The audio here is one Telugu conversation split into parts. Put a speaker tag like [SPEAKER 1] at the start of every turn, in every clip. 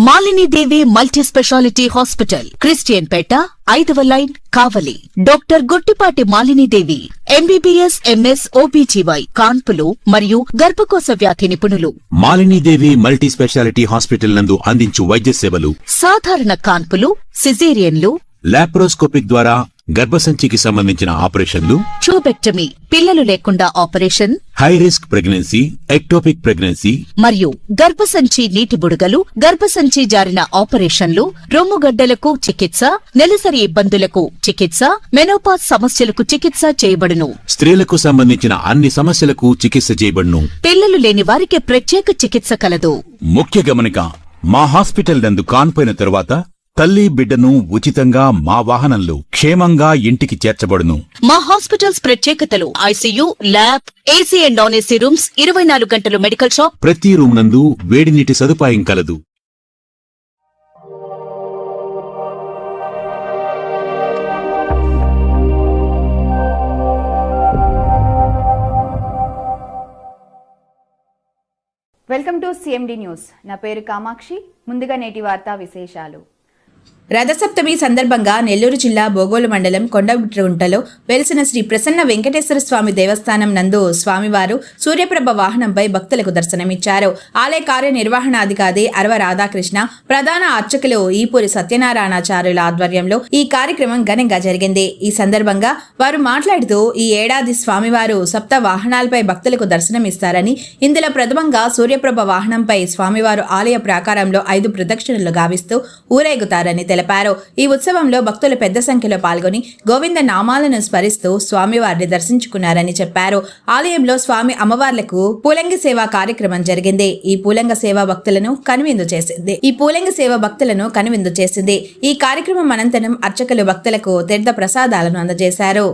[SPEAKER 1] మాలిని దేవి మల్టీ స్పెషాలిటీ హాస్పిటల్, క్రిస్టియన్ పేట, 5వ లైన్, కావలి. డాక్టర్ గుట్టిపాటి మాలిని దేవి ఎంబీబీఎస్, ఎంఎస్, ఓబీజీవై, కాన్పులు మరియు గర్భకోశ వ్యాధి నిపుణులు.
[SPEAKER 2] మాలిని దేవి మల్టీ స్పెషాలిటీ హాస్పిటల్ నందు అందించు వైద్య సేవలు:
[SPEAKER 1] సాధారణ కాన్పులు, సిజేరియన్లు,
[SPEAKER 2] లాప్రోస్కోపిక్ ద్వారా గర్భసంచికి సంబంధించిన ఆపరేషన్లు,
[SPEAKER 1] ట్యూబెక్టమీ, పిల్లలు లేకుండా operation,
[SPEAKER 2] high risk pregnancy, ectopic pregnancy
[SPEAKER 1] మరియు గర్భసంచి నీటి బుడగలు, గర్భసంచి జారిన ఆపరేషన్లు, రొమ్ముగడ్డలకు చికిత్స, నెలసరి ఇబ్బందులకు చికిత్స, మెనోపాజ్ సమస్యలకు చికిత్స చేయబడును.
[SPEAKER 2] స్త్రీలకు సంబంధించిన అన్ని సమస్యలకు చికిత్స చేయబడును.
[SPEAKER 1] పిల్లలు లేని వారికి ప్రత్యేక చికిత్స కలదు.
[SPEAKER 2] ముఖ్య గమనిక: మా హాస్పిటల్ నందు కాన్పోయిన తరువాత తల్లి బిడ్డను ఉచితంగా మా వాహనంలో క్షేమంగా ఇంటికి చేర్చబడును.
[SPEAKER 1] మా హాస్పిటల్స్ ప్రత్యేకతలు: ICU, lab, AC and non AC rooms, 24 గంటలు మెడికల్ షాప్,
[SPEAKER 2] ప్రతి రూమ్ నందు వేడి నీటి సదుపాయం కలదు.
[SPEAKER 3] Welcome to CMD news. నా పేరు కామాక్షి. ముందుగా నేటి వార్తా విశేషాలు.
[SPEAKER 4] రథసప్తమి సందర్భంగా నెల్లూరు జిల్లా బోగోలు మండలం కొండగుంటలో వెలిసిన శ్రీ ప్రసన్న వెంకటేశ్వర స్వామి దేవస్థానం నందు స్వామివారు సూర్యప్రభ వాహనంపై భక్తులకు దర్శనమిచ్చారు. ఆలయ కార్యనిర్వహణాధికారి అరవ రాధాకృష్ణ, ప్రధాన అర్చకులు ఈపూరి సత్యనారాయణాచార్యుల ఆధ్వర్యంలో ఈ కార్యక్రమం ఘనంగా జరిగింది. ఈ సందర్భంగా వారు మాట్లాడుతూ, ఈ ఏడాది స్వామివారు సప్త వాహనాలపై భక్తులకు దర్శనమిస్తారని, ఇందులో ప్రథమంగా సూర్యప్రభ వాహనంపై స్వామివారు ఆలయ ప్రాకారంలో 5 ప్రదక్షిణలు గావిస్తూ ఊరేగుతారని తెలిపారు. ఈ ఉత్సవంలో భక్తులు పెద్ద సంఖ్యలో పాల్గొని గోవింద నామాలను స్మరిస్తూ స్వామివారిని దర్శించుకున్నారని చెప్పారు. ఆలయంలో స్వామి అమ్మవార్లకు పూలంగి సేవా కార్యక్రమం జరిగింది. ఈ పూలంగ సేవ భక్తులను కనువిందు చేసింది. ఈ కార్యక్రమం అనంతరం అర్చకులు భక్తులకు తీర్థ ప్రసాదాలను అందజేశారు.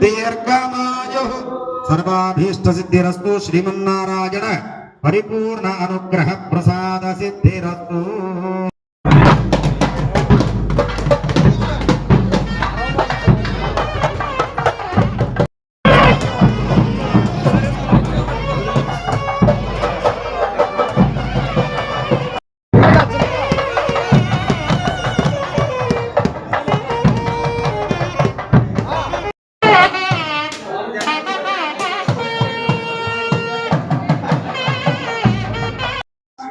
[SPEAKER 5] దీర్ఘమాయుః సర్వాభీష్టసిద్ధిరస్తు. శ్రీమన్నారాయణ పరిపూర్ణ అనుగ్రహ ప్రసాద సిద్ధిరస్తు.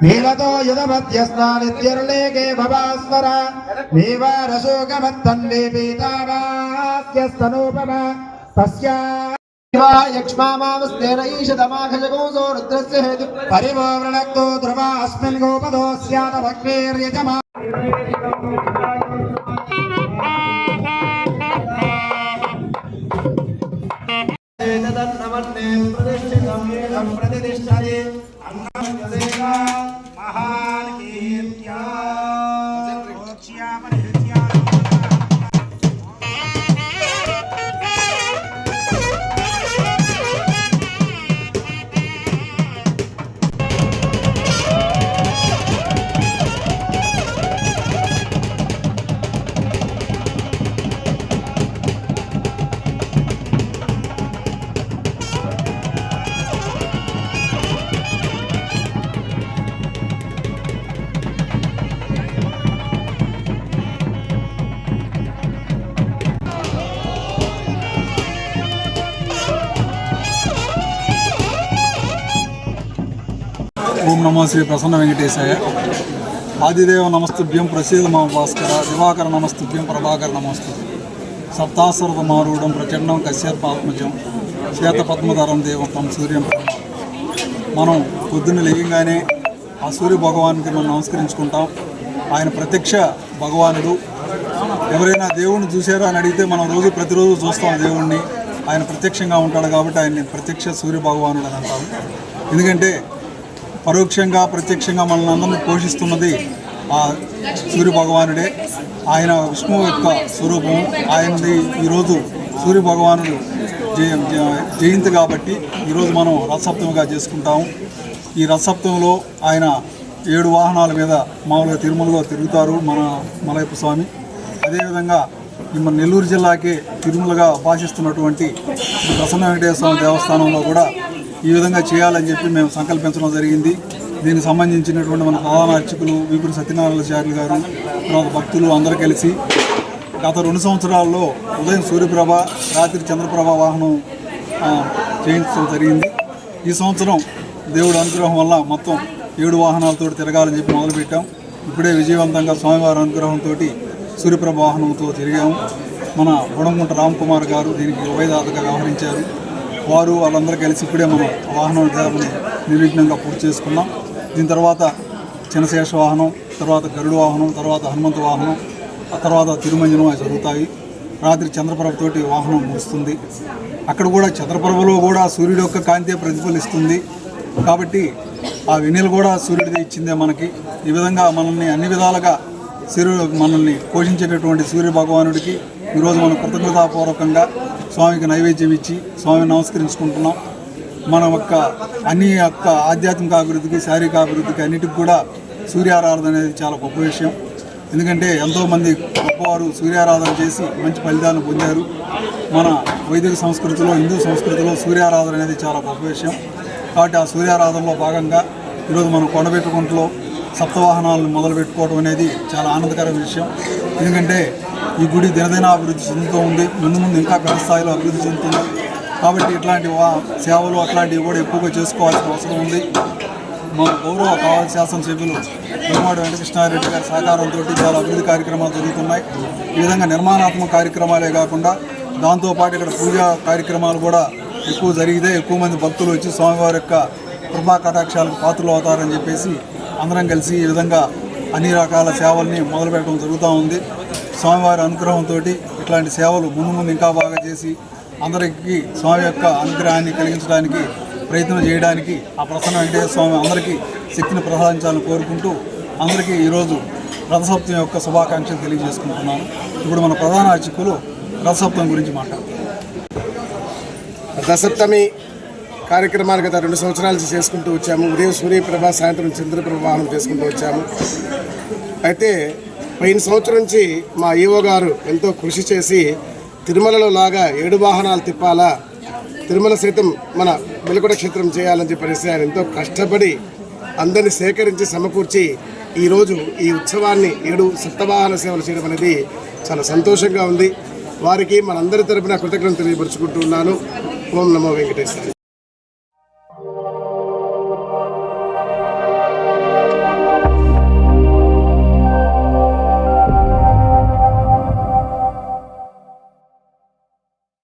[SPEAKER 5] నీలతో యుధమధ్యస్నానిత్యుర్లేకే భవాస్వర నీవారశోకమత్తన్వే పీతావాస్యస్తనూపమ తస్యా యక్ష్మామావస్తేన ఈశతమాఘజగోసో రుద్రస్య హేతు పరివో వృణక్తో ధ్రువ అస్మిన్ గోపదో స్యాత భక్వేర్యజమా ब्रह्मण्ये प्रतिष्ठितं येकं प्रतिष्ठति अन्नमयसेना महान् कीर्त्या
[SPEAKER 6] ఓం నమో శ్రీ ప్రసన్న వెంకటేశాయ. ఆదిదేవ నమస్తుభ్యం ప్రసీద మమ భాస్కర. దివాకర నమస్తుభ్యం ప్రభాకర నమస్తు. సప్తాశ్వరమారూఢం ప్రచండం కశ్యపాత్మజం శ్వేతపద్మధరం దేవం తం సూర్యం. మనం పొద్దున్న లేయంగానే ఆ సూర్య భగవానికి మనం నమస్కరించుకుంటాం. ఆయన ప్రత్యక్ష భగవానుడు. ఎవరైనా దేవుణ్ణి చూసారా అని అడిగితే మనం ప్రతిరోజు చూస్తాం దేవుణ్ణి. ఆయన ప్రత్యక్షంగా ఉంటాడు కాబట్టి ఆయన్ని ప్రత్యక్ష సూర్య భగవానుడు అని అంటారు. ఎందుకంటే పరోక్షంగా ప్రత్యక్షంగా మనల్ని అందరినీ పోషిస్తున్నది ఆ సూర్య భగవానుడే. ఆయన విష్ణువు యొక్క స్వరూపము. ఆయనది ఈరోజు సూర్య భగవానుడు జయంతి కాబట్టి ఈరోజు మనం రథసప్తమిగా చేసుకుంటాము. ఈ రథసప్తమిలో ఆయన 7 వాహనాల మీద మామూలుగా తిరుమలలో తిరుగుతారు మన మలయప్ప స్వామి. అదేవిధంగా మన నెల్లూరు జిల్లాకే తిరుమలగా భాషిస్తున్నటువంటి శ్రీ ప్రసన్న వెంకటేశ్వర స్వామి దేవస్థానంలో కూడా ఈ విధంగా చేయాలని చెప్పి మేము సంకల్పించడం జరిగింది. దీనికి సంబంధించినటువంటి మన ప్రధాన అర్చకులు వీపురి సత్యనారాయణాచార్యులు గారు, తర్వాత భక్తులు అందరూ కలిసి గత 2 సంవత్సరాల్లో ఉదయం సూర్యప్రభ, రాత్రి చంద్రప్రభ వాహనం చేయించడం జరిగింది. ఈ సంవత్సరం దేవుడి అనుగ్రహం వల్ల మొత్తం 7 వాహనాలతో తిరగాలని చెప్పి మొదలుపెట్టాం. ఇప్పుడే విజయవంతంగా స్వామివారి అనుగ్రహంతో సూర్యప్రభ వాహనంతో తిరిగాము. మన గుణగుంట రామ్కుమార్ గారు దీనికి ఉభయదాతగా వ్యవహరించారు. వారు వాళ్ళందరూ కలిసి ఇప్పుడే మనం వాహనం నిర్విఘ్నంగా పూర్తి చేసుకున్నాం. దీని తర్వాత చిన్నశేష వాహనం, తర్వాత గరుడు వాహనం, తర్వాత హనుమంతు వాహనం, ఆ తర్వాత తిరుమంజనం అవి జరుగుతాయి. రాత్రి చంద్రప్రభతోటి వాహనం ముగుస్తుంది. అక్కడ కూడా చంద్రప్రభలో కూడా సూర్యుడు యొక్క కాంతి ప్రతిఫలిస్తుంది కాబట్టి ఆ వెన్నెలు కూడా సూర్యుడిది ఇచ్చిందే మనకి. ఈ విధంగా మనల్ని అన్ని విధాలుగా మనల్ని పోషించేటటువంటి సూర్య భగవానుడికి ఈరోజు మనం కృతజ్ఞతాపూర్వకంగా స్వామికి నైవేద్యం ఇచ్చి స్వామిని నమస్కరించుకుంటున్నాం. మన యొక్క ఆధ్యాత్మిక అభివృద్ధికి, శారీరక అభివృద్ధికి అన్నిటికి కూడా సూర్యారాధన అనేది చాలా గొప్ప విషయం. ఎందుకంటే ఎంతోమంది గొప్పవారు సూర్యారాధన చేసి మంచి ఫలితాలను పొందారు. మన వైదిక సంస్కృతిలో, హిందూ సంస్కృతిలో సూర్యారాధన అనేది చాలా గొప్ప విషయం. కాబట్టి ఆ సూర్యారాధనలో భాగంగా ఈరోజు మనం కొండపెట్టుకుంటలో సప్తవాహనాలను మొదలు పెట్టుకోవడం అనేది చాలా ఆనందకరమైన విషయం. ఎందుకంటే ఈ గుడి దినదినాభివృద్ధి చెందుతూ ఉంది. ముందు ఇంకా పెద్ద స్థాయిలో అభివృద్ధి చెందుతుంది. కాబట్టి ఇట్లాంటి సేవలు అట్లాంటివి కూడా ఎక్కువగా చేసుకోవాల్సిన అవసరం ఉంది. మా గౌరవ కావలసిన శాసనసభ్యులు గుమ్మడి వెంకటకృష్ణారెడ్డి గారి సహకారంతో చాలా అభివృద్ధి కార్యక్రమాలు జరుగుతున్నాయి. ఈ విధంగా నిర్మాణాత్మక కార్యక్రమాలే కాకుండా దాంతోపాటు ఇక్కడ పూజా కార్యక్రమాలు కూడా ఎక్కువ జరిగితే ఎక్కువ మంది భక్తులు వచ్చి స్వామివారి యొక్క కృపా కటాక్షాలకు పాత్రలు అవుతారని చెప్పేసి అందరం కలిసి ఈ విధంగా అన్ని రకాల సేవల్ని మొదలుపెట్టడం జరుగుతూ ఉంది. స్వామివారి అనుగ్రహంతో ఇట్లాంటి సేవలు ముందు ఇంకా బాగా చేసి అందరికీ స్వామి యొక్క అనుగ్రహాన్ని కలిగించడానికి ప్రయత్నం చేయడానికి ఆ ప్రసన్న వెంకటేశ్వర స్వామి అందరికీ శక్తిని ప్రసాదించాలని కోరుకుంటూ అందరికీ ఈరోజు రథసప్తమి యొక్క శుభాకాంక్షలు తెలియజేసుకుంటున్నాను. ఇప్పుడు మన ప్రధాన అర్చకులు రథసప్తమి గురించి మాట్లాడతారు.
[SPEAKER 7] రథసప్తమి కార్యక్రమాలు గత 2 సంవత్సరాల నుంచి చేసుకుంటూ వచ్చాము. ఉదయం సూర్యప్రభ, సాయంత్రం చంద్రప్రభ వాహనం చేసుకుంటూ వచ్చాము. అయితే పోయిన సంవత్సరం నుంచి మా ఈవో గారు ఎంతో కృషి చేసి తిరుమలలో లాగా 7 వాహనాలు తిప్పాలా, తిరుమల సైతం మన వెలుకొండ క్షేత్రం చేయాలని చెప్పేసి ఆయన ఎంతో కష్టపడి అందరినీ సేకరించి సమకూర్చి ఈరోజు ఈ ఉత్సవాన్ని 7 సప్తవాహన సేవలు చేయడం అనేది చాలా సంతోషంగా ఉంది. వారికి మనందరి తరపున కృతజ్ఞతలు తెలియపరుచుకుంటూ ఉన్నాను. ఓం నమో వెంకటేశ్వర.